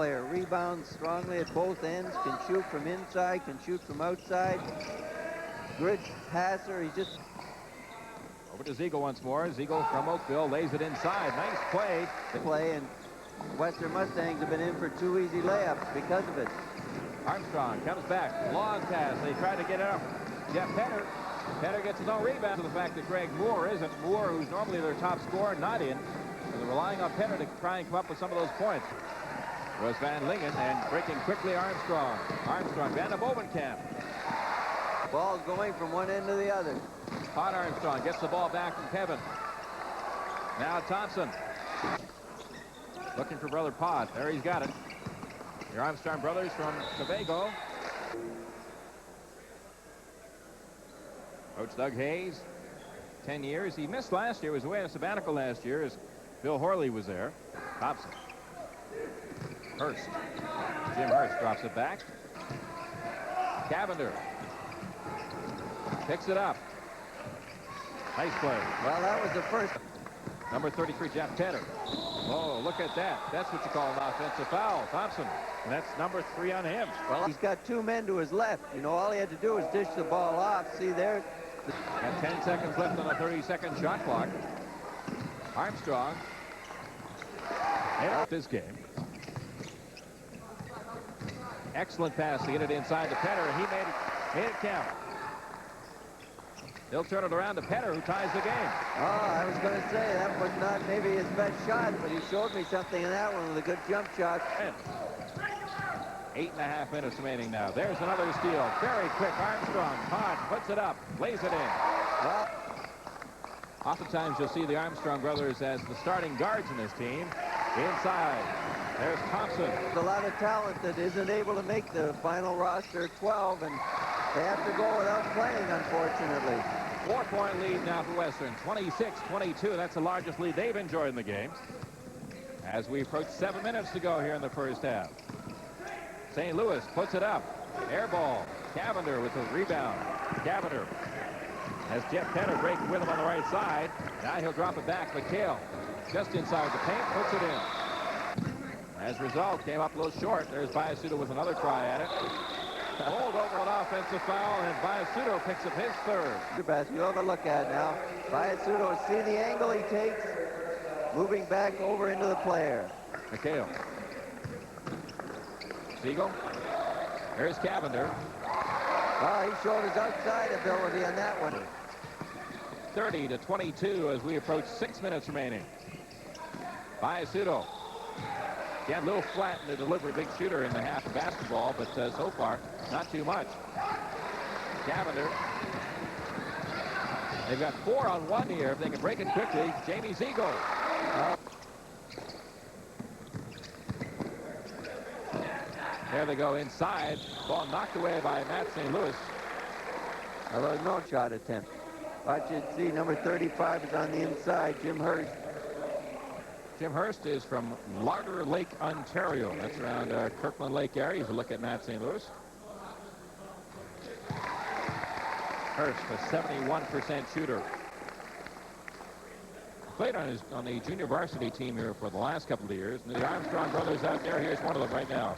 Player rebounds strongly at both ends, can shoot from inside, can shoot from outside. Good passer. He's just... Over to Ziegel once more. Ziegel from Oakville lays it inside. Nice play. And Western Mustangs have been in for 2 easy layups because of it. Armstrong comes back. Long pass. They try to get it up. Jeff Penner. Penner gets his own rebound. To the fact that Greg Moore isn't. Moore, who's normally their top scorer, not in. So they're relying on Penner to try and come up with some of those points. Was Van Lingen, and breaking quickly Armstrong. Armstrong, Van Bovenkamp. Ball's going from one end to the other. Pod Armstrong gets the ball back from Kevin. Now Thompson. Looking for brother Pod. There he's got it. Your Armstrong brothers from Tobago. Coach Doug Hayes, 10 years. He missed last year. He was away on a sabbatical last year as Bill Horley was there. Thompson. Hurst. Jim Hurst drops it back. Cavender picks it up. Nice play. Well, that was the first. Number 33, Jeff Penner. Oh, look at that. That's what you call an offensive foul. Thompson. And that's number 3 on him. Well, he's got 2 men to his left. You know, all he had to do was dish the ball off. See there? Got 10 seconds left on a 30-second shot clock. Armstrong. And this game. Excellent pass to get it inside to Penner, and he made it count. They'll turn it around to Penner, who ties the game. Oh, I was going to say that was not maybe his best shot, but he showed me something in that one with a good jump shot. 8.5 minutes remaining now. There's another steal. Very quick. Armstrong. Pod puts it up. Lays it in. Well, oftentimes you'll see the Armstrong brothers as the starting guards in this team. Inside. There's Thompson. there's a lot of talent that isn't able to make the final roster 12, and they have to go without playing, unfortunately. 4-point lead now for Western. 26-22. That's the largest lead they've enjoyed in the game. As we approach 7 minutes to go here in the first half. St. Louis puts it up. Air ball. Cavender with the rebound. Cavender has Jeff Penner break with him on the right side. Now he'll drop it back. McHale just inside the paint, puts it in. As a result, came up a little short. There's Biasuto with another try at it. Hold over an offensive foul, and Biasuto picks up his third. The best you'll ever look at now. Biasuto, see the angle he takes, moving back over into the player. McHale. Siegel. There's Cavender. Well, he showed his outside ability on that one. 30-22 as we approach 6 minutes remaining. Biasuto. Again, a little flat in the delivery. Big shooter in the half of basketball, but so far, not too much. Cavender. They've got 4 on 1 here. If they can break it quickly, Jamie Ziegel. There they go inside. Ball knocked away by Matt St. Louis. Although no shot attempt. Watch it, see, number 35 is on the inside, Jim Hurst. Jim Hurst is from Larder Lake, Ontario. That's around Kirkland Lake area. He's a look at Matt St. Louis. Hurst, a 71% shooter. Played on the junior varsity team here for the last couple of years. And the Armstrong brothers out there. Here's one of them right now.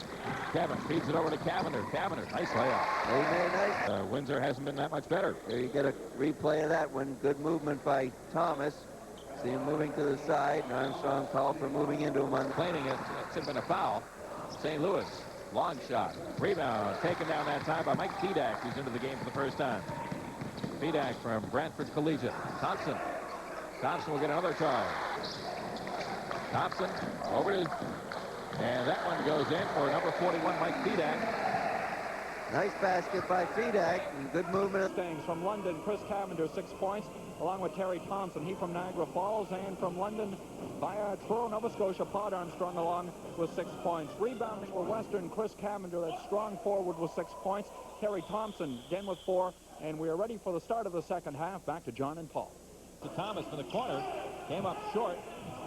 Kevin feeds it over to Cavender. Cavender, nice layup. Very nice. Windsor hasn't been that much better. There you get a replay of that one. Good movement by Thomas. See him moving to the side, and Armstrong called for moving into him. Complaining it should have been a foul. St. Louis, long shot. Rebound taken down that time by Mike Fedak, who's into the game for the first time. Fedak from Brantford Collegiate. Thompson. Thompson will get another try. Thompson over to, and that one goes in for number 41, Mike Fedak. Nice basket by Fedak, and good movement. Things from London, Chris Cavender, 6 points, along with Terry Thompson. He from Niagara Falls, and from London, via Truro, Nova Scotia, Pod Armstrong along with 6 points. Rebounding for Western, Chris Cavender, that strong forward with 6 points. Terry Thompson again with 4, and we are ready for the start of the second half. Back to John and Paul. To Thomas from the corner, came up short.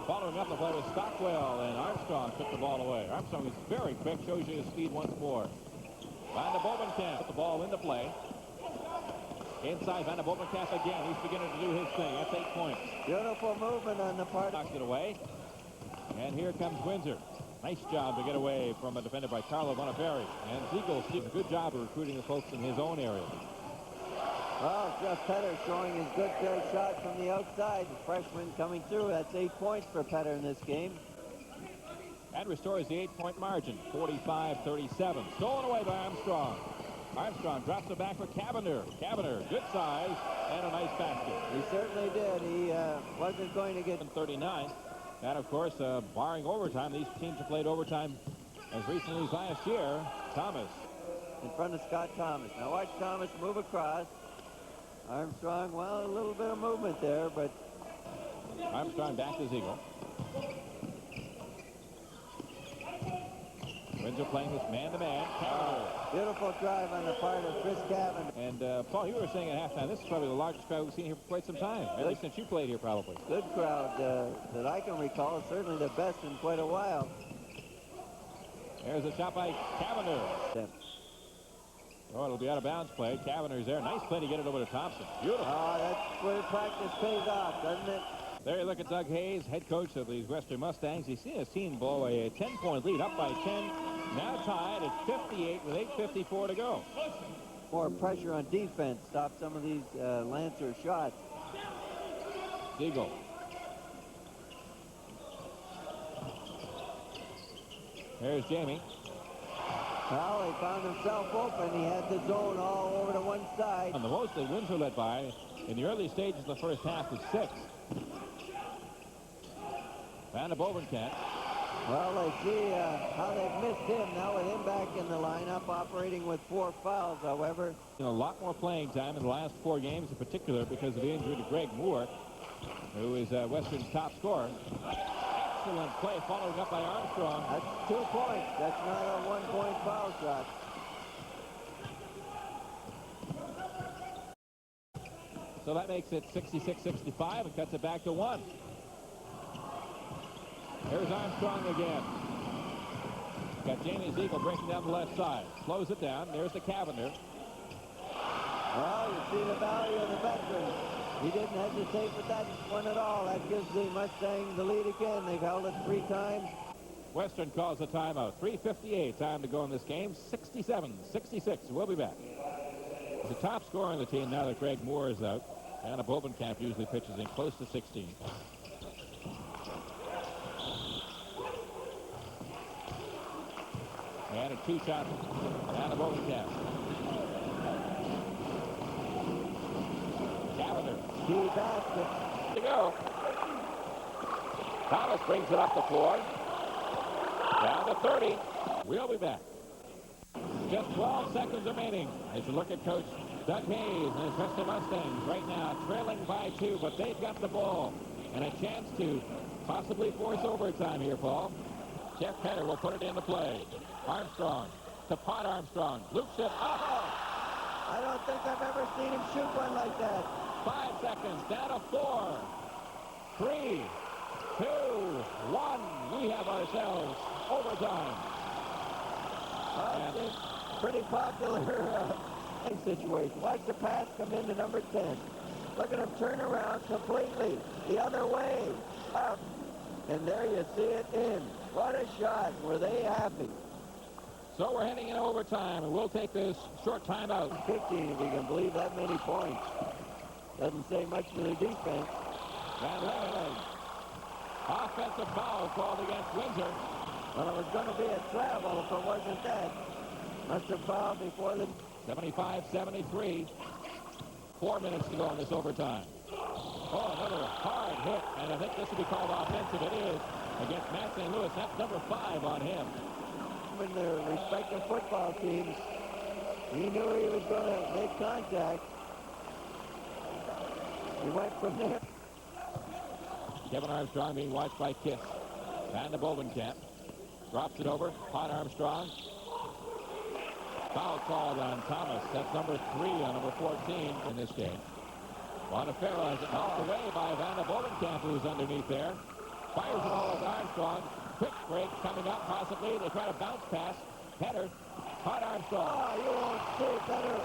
Following up the play was Stockwell, and Armstrong took the ball away. Armstrong is very quick, shows you his speed once more. Van de Bovenkamp put the ball into play. Inside, Van de Bovenkamp again. He's beginning to do his thing. That's 8 points. Beautiful movement on the part. Knocks it away. And here comes Windsor. Nice job to get away from a defender by Carlo Boniferi. And Ziegel did a good job of recruiting the folks in his own area. Well, Jeff Petter showing his good fair shot from the outside. The freshman coming through. That's 8 points for Petter in this game. And restores the 8-point margin, 45-37. Stolen away by Armstrong. Armstrong drops it back for Cavender. Cavender, good size, and a nice basket. He certainly did. He wasn't going to get... 39. And, of course, barring overtime, these teams have played overtime as recently as last year. Thomas. In front of Scott Thomas. Now watch Thomas move across. Armstrong, well, a little bit of movement there, but... Armstrong back to Ziegel. Windsor playing this man-to-man. Beautiful drive on the part of Chris Cavender. And, Paul, you were saying at halftime, this is probably the largest crowd we've seen here for quite some time. At least since you played here, probably. Good crowd that I can recall. Certainly the best in quite a while. There's a shot by Cavender. Oh, it'll be out of bounds play. Cavender's there. Nice play to get it over to Thompson. Beautiful. Oh, that's where practice pays off, doesn't it? There you look at Doug Hayes, head coach of these Western Mustangs. He's seen his team blow a 10-point lead, up by 10. Now tied at 58 with 8:54 to go. More pressure on defense. Stop some of these Lancer shots. Ziegel. There's Jamie. Well, he found himself open. He had the zone all over to one side. And the most that Windsor led by in the early stages of the first half was 6. Van de Bovenkamp. Well, they see how they've missed him now with him back in the lineup, operating with 4 fouls, however. A lot more playing time in the last 4 games in particular because of the injury to Greg Moore, who is Western's top scorer. Excellent play followed up by Armstrong. That's 2 points. That's not a 1-point foul shot. So that makes it 66-65 and cuts it back to 1. There's Armstrong again. Got Jamie Ziegel breaking down the left side. Slows it down. There's the Cavender. Well, you see the value of the veteran. He didn't hesitate with that one at all. That gives the Mustangs the lead again. They've held it 3 times. Western calls a timeout. 3:58 time to go in this game. 67-66. We'll be back. The top scorer on the team now that Greg Moore is out. Anna Bovenkamp usually pitches in close to 16. And a 2-shot Anna Bovenkamp. Cavender. Key basket. To go. Thomas brings it up the floor. Down to 30. We'll be back. Just 12 seconds remaining as you look at Coach Doug Hayes and his Western Mustangs right now trailing by 2, but they've got the ball and a chance to possibly force overtime here, Paul. Jeff Petter will put it into play. Armstrong to Pot Armstrong. Loops it. Oh! I don't think I've ever seen him shoot one like that. 5 seconds. Down to 4. 3, 2, 1. We have ourselves overtime. It's pretty popular situation. Watch the pass come into number 10. Look at him turn around completely the other way. Up. And there you see it in. What a shot. Were they happy? So we're heading in overtime, and we'll take this short timeout. 15, if you can believe that many points. Doesn't say much for the defense. Van Leeuwen. Offensive foul called against Windsor. Well, it was going to be a travel if it wasn't that. Must have fouled before the... 75-73. 4 minutes to go in this overtime. Oh, another hard hit, and I think this will be called offensive. It is against Matt St. Louis. That's number 5 on him. In their respective football teams, he knew he was going to make contact. He went from there. Kevin Armstrong being watched by Kiss. Van de Bovenkamp drops it over. Pot Armstrong. Foul called on Thomas. That's number 3 on number 14 in this game. Bonifero has it knocked away by Van de Bovenkamp, who's underneath there. Fires it all with Armstrong. Quick break coming up, possibly. They try to bounce pass. Header. Pot Armstrong. Oh, you won't see better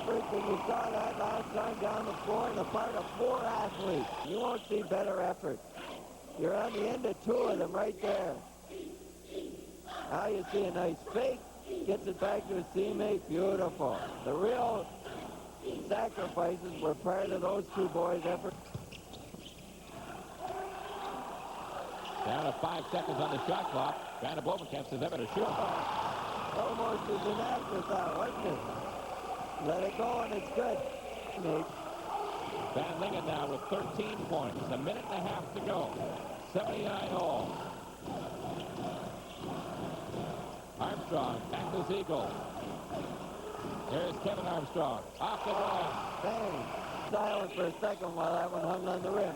effort than you saw that last time down the floor on the part of 4 athletes. You won't see better effort. You're on the end of 2 of them right there. Now you see a nice fake. Gets it back to his teammate. Beautiful. The real sacrifices were part of those two boys' effort. Down to 5 seconds on the shot clock. Vanna Bovenkamp says, I better shoot. Almost as an afterthought, wasn't it? Let it go, and it's good. Van Lingen now with 13 points. A minute and a half to go. 79 all. Armstrong back to Ziegel. Here's Kevin Armstrong. Off the glass. Bang. Silent for a second while that one hung on the rim.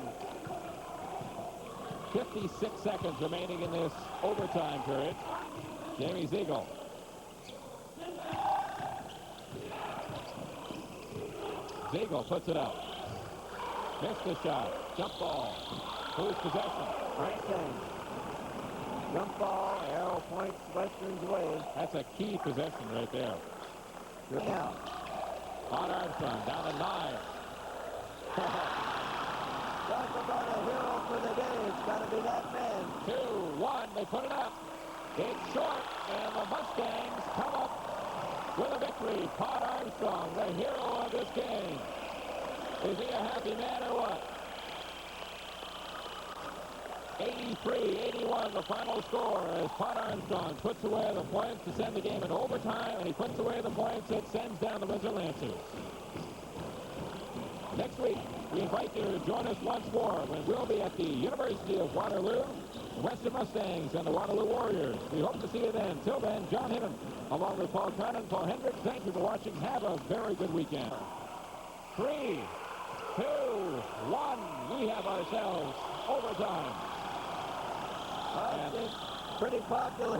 56 seconds remaining in this overtime period. Jamie Ziegel. Ziegel puts it up. Missed the shot. Jump ball. Who's possession? Right thing. Jump ball, arrow points Western's way. That's a key possession right there. Now. On Armstrong, down to 9. Talk about a hero for the day. It's got to be that man. 2-1. They put it up. It's short, and the Mustangs come up with a victory. Todd Armstrong, the hero of this game. Is he a happy man or what? 83-81, the final score as Todd Armstrong puts away the points to send the game into overtime, and he puts away the points that sends down the Windsor Lancers. Next week, we invite you to join us once more when we'll be at the University of Waterloo, the Western Mustangs and the Waterloo Warriors. We hope to see you then. Till then, John Hinton, along with Paul Cronin and Paul Hendricks, thank you for watching. Have a very good weekend. 3, 2, 1, we have ourselves overtime. It's pretty popular